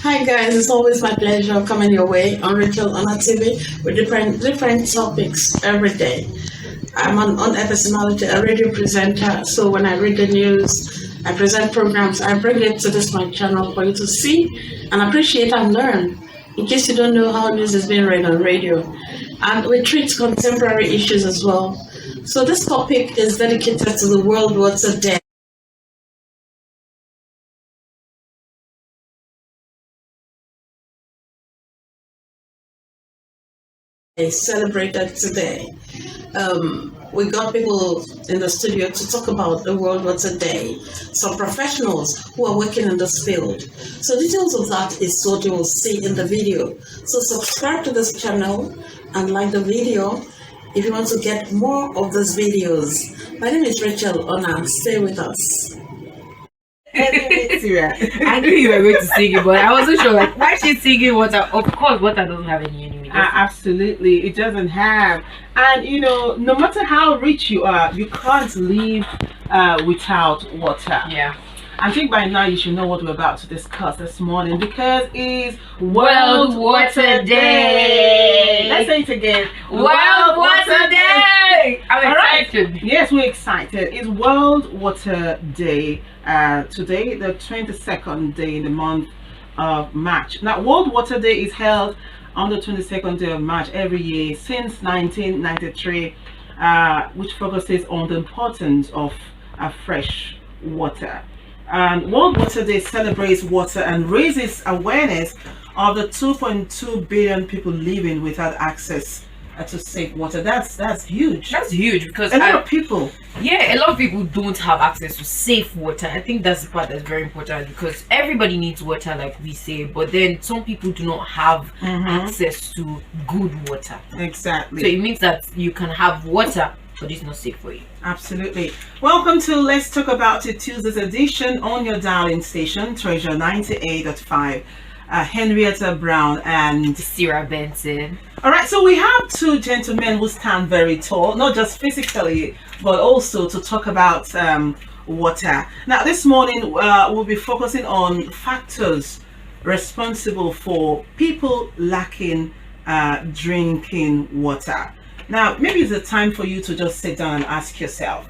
Hi guys, it's always my pleasure coming your way on Rachel on our TV with different topics every day. I'm an on-air personality, a radio presenter. So when I read the news, I present programs, I bring it to this my channel for you to see and appreciate and learn. In case you don't know how news is being read on radio, and we treat contemporary issues as well. So this topic is dedicated to the World Water Day. Is celebrated today. We got people in the studio to talk about the World Water Day, some professionals who are working in this field. So details of that is what you will see in the video. So subscribe to this channel and like the video if you want to get more of these videos. My name is Rachel Ona. Stay with us. I knew you were going to sing it, but I wasn't sure. Like, why is she singing water? Of course, water doesn't have any enemy. Absolutely, it doesn't have. And you know, no matter how rich you are, you can't live without water. Yeah. I think by now you should know what we're about to discuss this morning because it's World Water Day. Let's say it again. World Water Day. I'm excited. Yes, we're excited. It's World Water Day. Today, the 22nd day in the month of March. Now, World Water Day is held on the 22nd day of March every year since 1993, which focuses on the importance of fresh water. And World Water Day celebrates water and raises awareness of the 2.2 billion people living without access to safe water. That's huge. That's huge because a lot of people. Yeah, a lot of people don't have access to safe water. I think that's the part that's very important because everybody needs water, like we say, but then some people do not have access to good water. Exactly. So it means that you can have water, but it's not safe for you. Absolutely. Welcome to Let's Talk About It Tuesday's edition on your darling station, Treasure 98.5. Henrietta Brown and Sarah Benson. All right, so we have two gentlemen who stand very tall, not just physically, but also to talk about water. Now, this morning we'll be focusing on factors responsible for people lacking drinking water. Now, maybe it's a time for you to just sit down and ask yourself,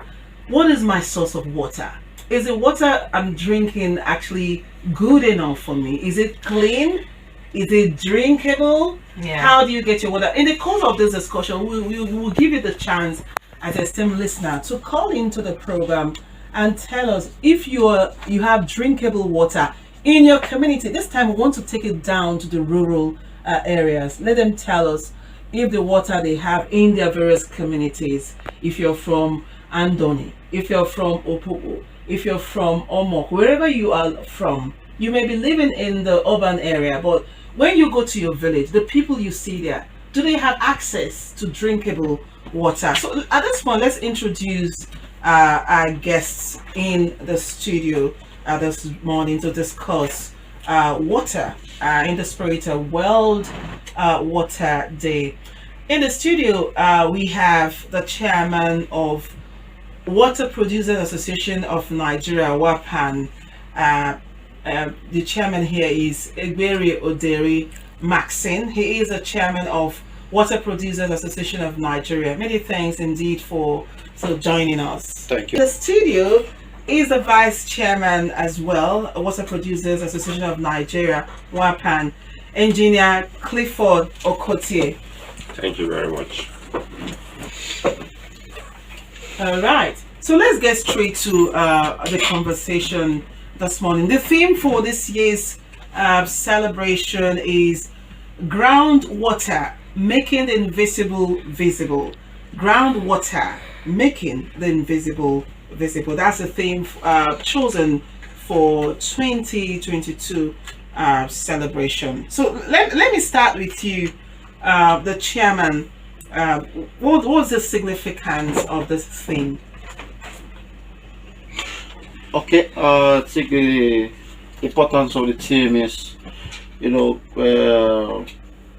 what is my source of water? Is the water I'm drinking actually good enough for me? Is it clean? Is it drinkable? Yeah. How do you get your water? In the course of this discussion, we will give you the chance as a STEM listener to call into the program and tell us if you have drinkable water in your community. This time we want to take it down to the rural areas. Let them tell us if the water they have in their various communities. If you're from Andoni, if you're from Opopo, if you're from Omok, wherever you are from, you may be living in the urban area, but when you go to your village, the people you see there, do they have access to drinkable water? So at this point, let's introduce our guests in the studio this morning to discuss water in the spirit of World Water Day. In the studio, we have the chairman of Water Producers Association of Nigeria, WAPAN. The chairman here is Egberi Oderi Maxine. He is the chairman of Water Producers Association of Nigeria. Many thanks indeed for joining us. Thank you. The studio is the vice chairman as well, Water Producers Association of Nigeria, WAPAN, Engineer Clifford Okotie. Thank you very much. All right, so let's get straight to the conversation this morning. The theme for this year's celebration is groundwater, making the invisible visible. Groundwater, making the invisible visible. That's the theme chosen for 2022 celebration. So let me start with you, the chairman. What's the significance of this theme? Okay, I think the importance of the theme is,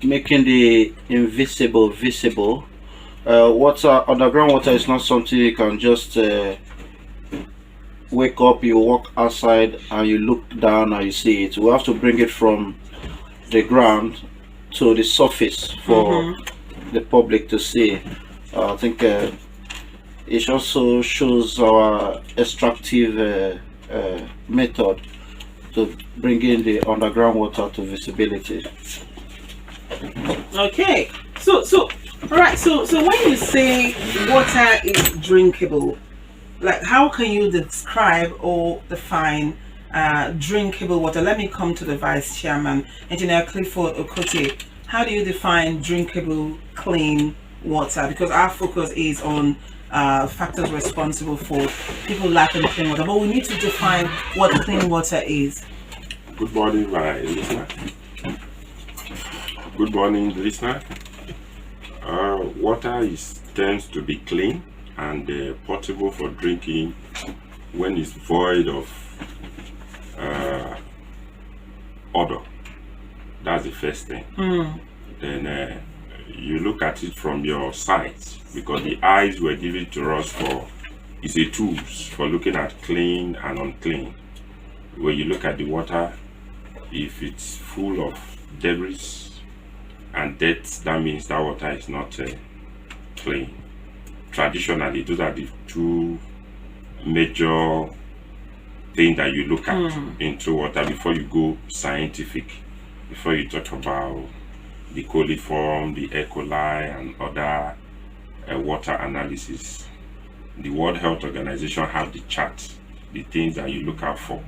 making the invisible visible. Water, underground water is not something you can just wake up, you walk outside, and you look down and you see it. We have to bring it from the ground to the surface for the public to see. I think it also shows our extractive method to bring in the underground water to visibility. Okay. So all right. So when you say water is drinkable, like how can you describe or define drinkable water? Let me come to the Vice Chairman, Engineer Clifford Okotie. How do you define drinkable, clean water? Because our focus is on factors responsible for people lacking clean water, but we need to define what clean water is. Good morning, my listener. Good morning, listener. Water tends to be clean and potable for drinking when it's void of odor. That's the first thing. Then you look at it from your sight, because the eyes were given to us for is a tools for looking at clean and unclean. When you look at the water, if it's full of debris and dirt, that means that water is not clean. Traditionally, those are the two major things that you look at into water before you go scientific, before you talk about the coliform, the E. coli, and other water analysis. The World Health Organization have the chart, the things that you look out for.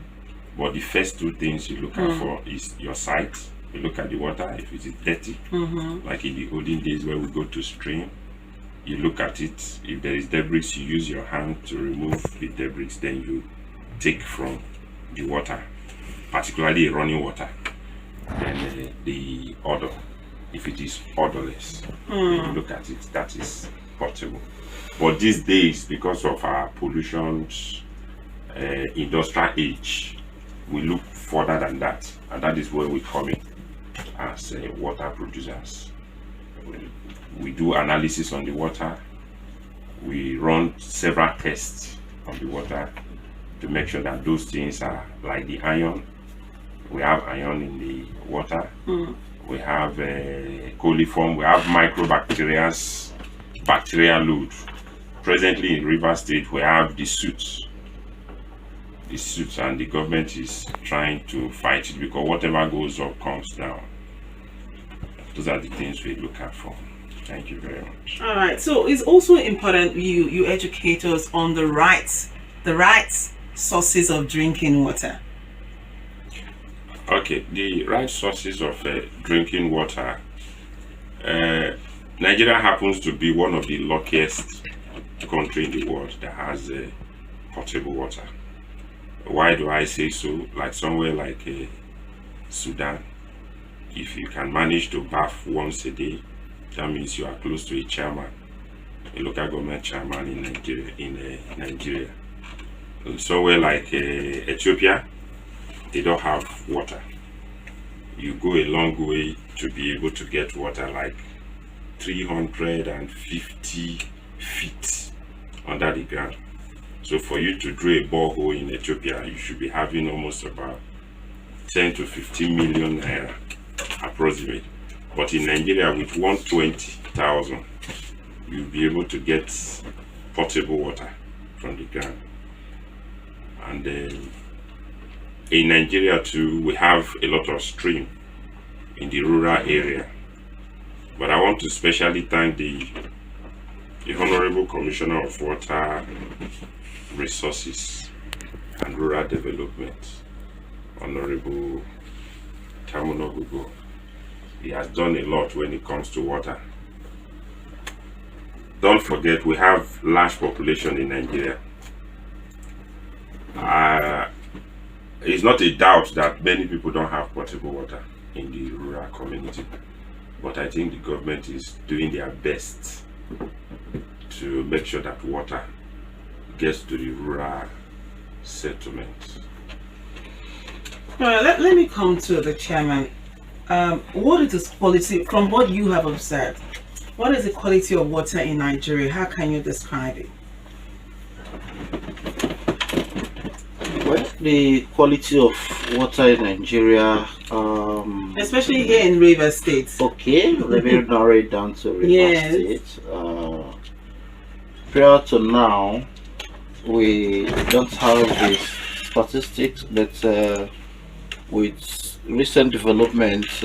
But the first two things you look out for is your sight. You look at the water, if it is dirty, like in the olden days where we go to stream, you look at it. If there is debris, you use your hand to remove the debris, then you take from the water, particularly running water. And the odor, if it is odorless, when you look at it, that is potable. But these days, because of our pollution, industrial age, we look further than that, and that is where we come in as water producers. We do analysis on the water. We run several tests on the water to make sure that those things are like the iron. We have iron in the water. We have coliform. We have microbacteria, bacterial load. Presently in River State, we have the suits, and the government is trying to fight it, because whatever goes up comes down. Those are the things we look out for. Thank you very much. All right. So it's also important you educate us on the right sources of drinking water. Okay, the right sources of drinking water. Nigeria happens to be one of the luckiest country in the world that has potable water. Why do I say so? Like somewhere like Sudan, if you can manage to bath once a day, that means you are close to a chairman, a local government chairman in Nigeria. And somewhere like Ethiopia, they don't have water. You go a long way to be able to get water, like 350 feet under the ground. So for you to drill a borehole in Ethiopia, you should be having almost about 10 to 15 million naira approximate. But in Nigeria, with 120,000, you'll be able to get potable water from the ground. And in Nigeria too, we have a lot of stream in the rural area. But I want to specially thank the Honorable Commissioner of Water Resources and Rural Development, Honorable Tamunogugo. He has done a lot when it comes to water. Don't forget, we have large population in Nigeria. It's not a doubt that many people don't have potable water in the rural community, but I think the government is doing their best to make sure that water gets to the rural settlements. Let me come to the chairman. What is the quality, from what you have observed, what is the quality of water in Nigeria? How can you describe it? the quality of water in Nigeria, Especially here in River State. okay, let me narrow it down to River Yes. State. Prior to now, we don't have the statistics, but with recent developments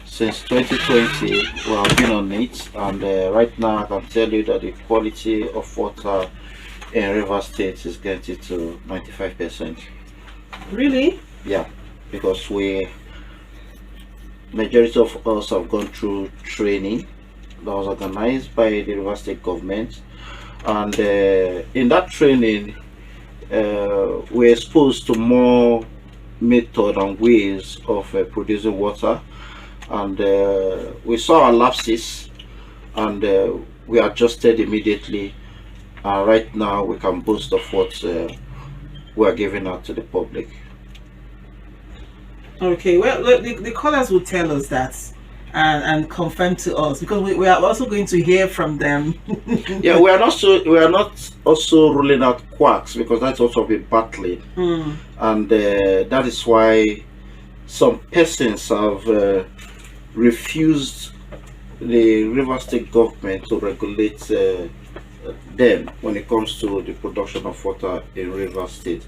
since 2020, we have been on it, and right now I can tell you that the quality of water in River State is getting to 95%. Really? Yeah, because majority of us have gone through training that was organized by the River State government, and in that training we're exposed to more method and ways of producing water, and we saw our lapses, and we adjusted immediately. Right now we can boast of what we are giving out to the public. Okay, well, the callers will tell us that and confirm to us, because we are also going to hear from them. Yeah, we are not also ruling out quacks, because that's also been battling, and that is why some persons have refused the River State government to regulate them when it comes to the production of water in River State,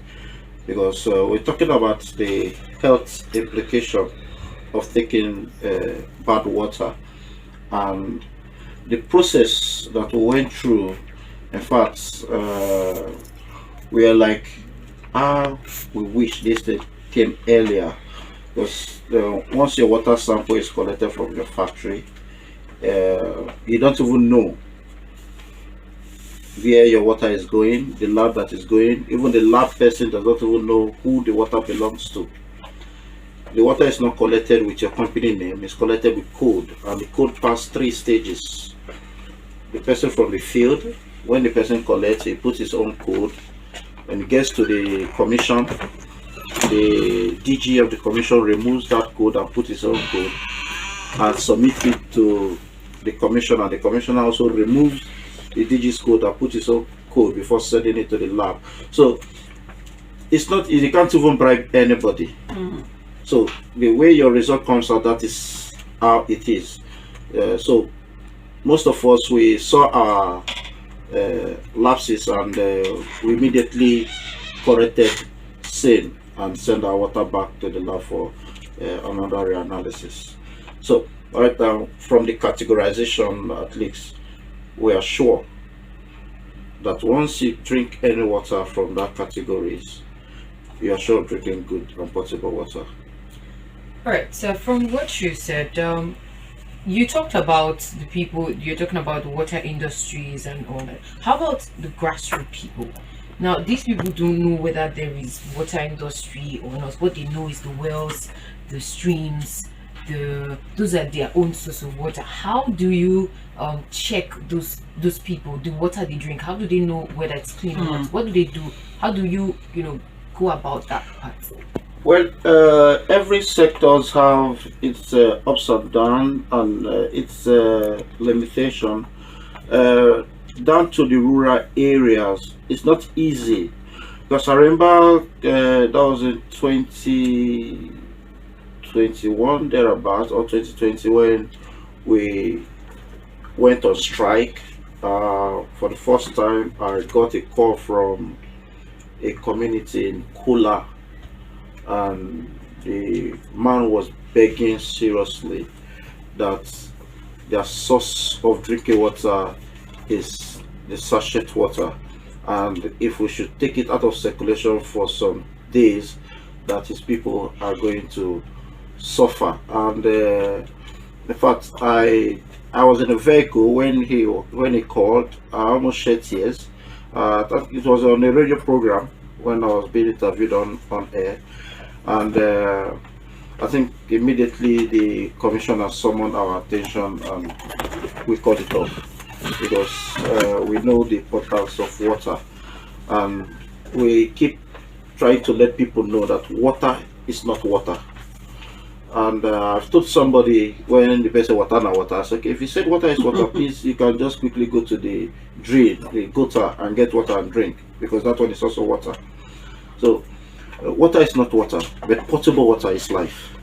because we're talking about the health implication of taking bad water, and the process that we went through. In fact, we are like, we wish this thing came earlier, because once your water sample is collected from your factory, you don't even know where your water is going, the lab that is going. Even the lab person does not even know who the water belongs to. The water is not collected with your company name, it's collected with code, and the code passes 3 stages. The person from the field, when the person collects, he puts his own code. When it gets to the commission, the DG of the commission removes that code and puts his own code and submits it to the commission, and the commissioner also removes the DG's code and puts his own code before sending it to the lab. So it's not, you can't even bribe anybody. So the way your result comes out, that is how it is. So most of us, we saw our lapses, and we immediately corrected same and send our water back to the lab for another reanalysis. So right now, from the categorization at least, we are sure that once you drink any water from that categories, you are sure of drinking good and potable water. All right. So from what you said, you talked about the people. You're talking about the water industries and all that. How about the grassroots people? Now, these people don't know whether there is water industry or not. What they know is the wells, the streams, those are their own source of water. How do you check those people, the water they drink? How do they know whether it's clean or not? What do they do? How do you go about that part? Well, every sectors have its ups and downs, and its limitation. Down to the rural areas, it's not easy, because I remember that was in 2021 thereabouts, or 2020, when we went on strike. For the first time, I got a call from a community in Kula, and the man was begging seriously that their source of drinking water is the sachet water, and if we should take it out of circulation for some days, that his people are going to suffer. And in fact, I was in a vehicle when he called. I almost shed tears. It was on a radio program when I was being interviewed on air, and I think immediately the commissioner summoned our attention, and we cut it off, because we know the importance of water, and we keep trying to let people know that water is not water. And I've told somebody, when the person water na water, I said, okay, if you said water is water, please, you can just quickly go to the drain, the gutter, and get water and drink, because that one is also water. So water is not water, but potable water is life.